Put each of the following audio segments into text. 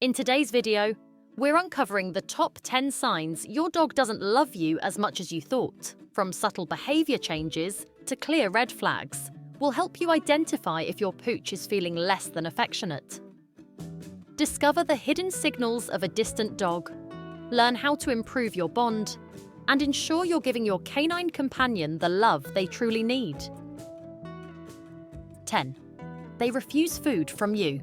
In today's video, we're uncovering the top 10 signs your dog doesn't love you as much as you thought. From subtle behavior changes to clear red flags, will help you identify if your pooch is feeling less than affectionate. Discover the hidden signals of a distant dog, learn how to improve your bond, and ensure you're giving your canine companion the love they truly need. 10. They refuse food from you.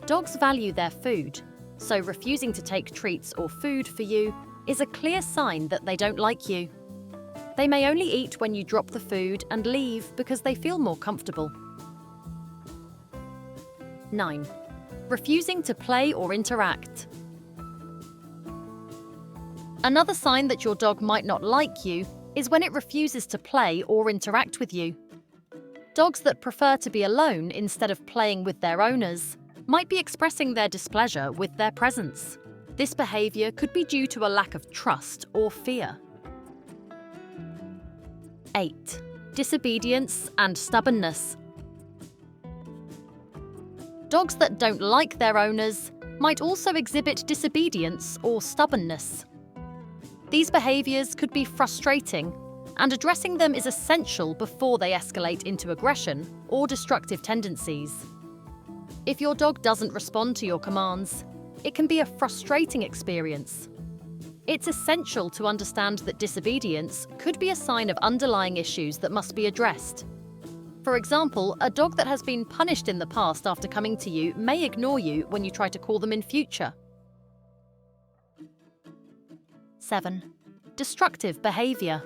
Dogs value their food, so refusing to take treats or food for you is a clear sign that they don't like you. They may only eat when you drop the food and leave because they feel more comfortable. 9. Refusing to play or interact. Another sign that your dog might not like you is when it refuses to play or interact with you. Dogs that prefer to be alone instead of playing with their owners might be expressing their displeasure with their presence. This behavior could be due to a lack of trust or fear. 8. Disobedience and stubbornness. Dogs that don't like their owners might also exhibit disobedience or stubbornness. These behaviors could be frustrating, and addressing them is essential before they escalate into aggression or destructive tendencies. If your dog doesn't respond to your commands, it can be a frustrating experience. It's essential to understand that disobedience could be a sign of underlying issues that must be addressed. For example, a dog that has been punished in the past after coming to you may ignore you when you try to call them in future. 7. Destructive behavior.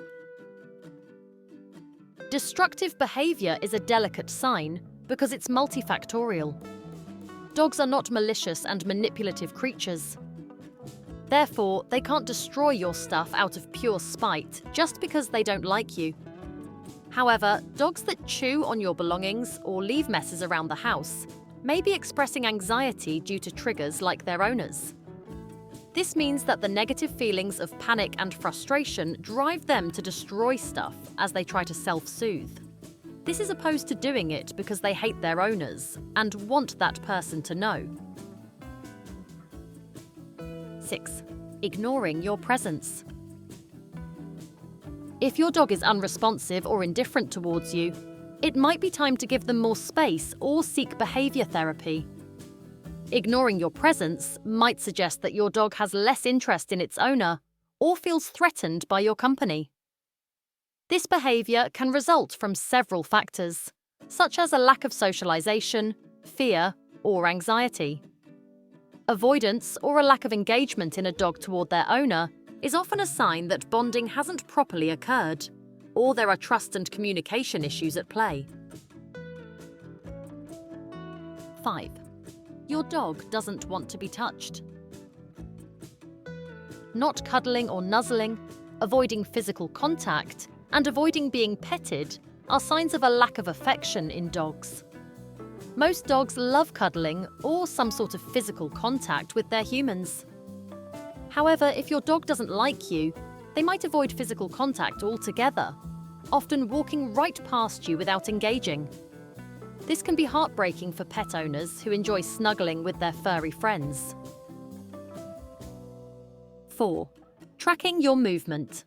Destructive behavior is a delicate sign because it's multifactorial. Dogs are not malicious and manipulative creatures. Therefore, they can't destroy your stuff out of pure spite just because they don't like you. However, dogs that chew on your belongings or leave messes around the house may be expressing anxiety due to triggers like their owners. This means that the negative feelings of panic and frustration drive them to destroy stuff as they try to self-soothe. This is opposed to doing it because they hate their owners and want that person to know. 6. Ignoring your presence. If your dog is unresponsive or indifferent towards you, it might be time to give them more space or seek behavior therapy. Ignoring your presence might suggest that your dog has less interest in its owner or feels threatened by your company. This behavior can result from several factors, such as a lack of socialization, fear, or anxiety. Avoidance or a lack of engagement in a dog toward their owner is often a sign that bonding hasn't properly occurred, or there are trust and communication issues at play. 5. Your dog doesn't want to be touched. Not cuddling or nuzzling, avoiding physical contact, and avoiding being petted are signs of a lack of affection in dogs. Most dogs love cuddling or some sort of physical contact with their humans. However, if your dog doesn't like you, they might avoid physical contact altogether, often walking right past you without engaging. This can be heartbreaking for pet owners who enjoy snuggling with their furry friends. 4. Tracking your movement.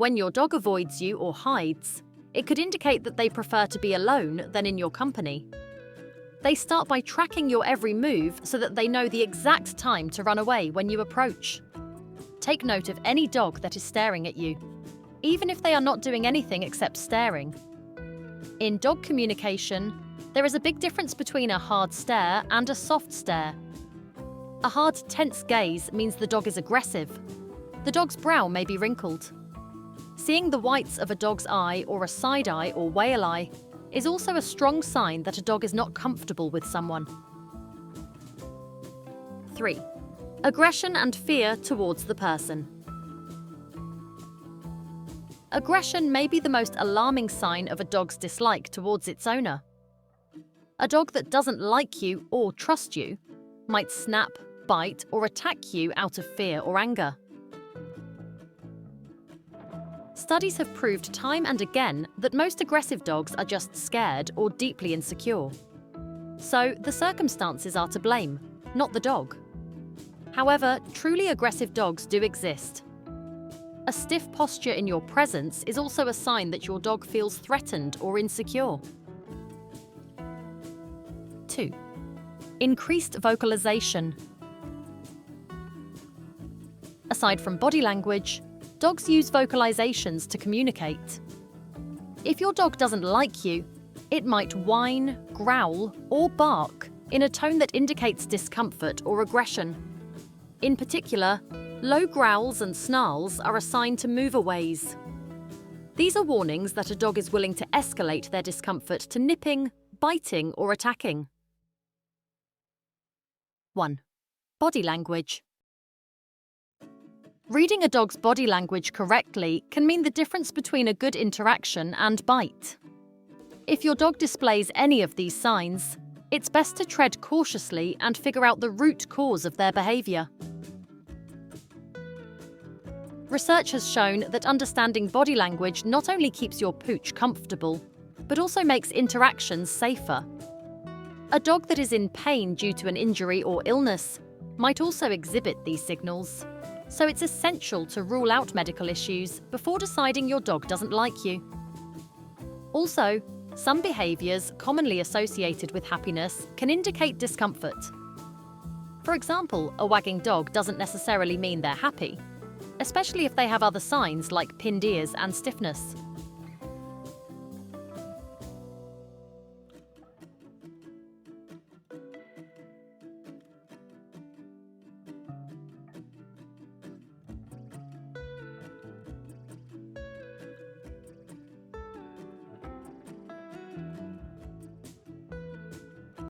When your dog avoids you or hides, it could indicate that they prefer to be alone than in your company. They start by tracking your every move so that they know the exact time to run away when you approach. Take note of any dog that is staring at you, even if they are not doing anything except staring. In dog communication, there is a big difference between a hard stare and a soft stare. A hard, tense gaze means the dog is aggressive. The dog's brow may be wrinkled. Seeing the whites of a dog's eye or a side eye or whale eye is also a strong sign that a dog is not comfortable with someone. 3. Aggression and fear towards the person. Aggression may be the most alarming sign of a dog's dislike towards its owner. A dog that doesn't like you or trust you might snap, bite, or attack you out of fear or anger. Studies have proved time and again that most aggressive dogs are just scared or deeply insecure. So the circumstances are to blame, not the dog. However, truly aggressive dogs do exist. A stiff posture in your presence is also a sign that your dog feels threatened or insecure. 2. Increased vocalization. Aside from body language, dogs use vocalizations to communicate. If your dog doesn't like you, it might whine, growl, or bark in a tone that indicates discomfort or aggression. In particular, low growls and snarls are a sign to move a ways. These are warnings that a dog is willing to escalate their discomfort to nipping, biting, or attacking. 1. Body language. Reading a dog's body language correctly can mean the difference between a good interaction and bite. If your dog displays any of these signs, it's best to tread cautiously and figure out the root cause of their behavior. Research has shown that understanding body language not only keeps your pooch comfortable, but also makes interactions safer. A dog that is in pain due to an injury or illness might also exhibit these signals, so it's essential to rule out medical issues before deciding your dog doesn't like you. Also, some behaviors commonly associated with happiness can indicate discomfort. For example, a wagging dog doesn't necessarily mean they're happy, especially if they have other signs like pinned ears and stiffness.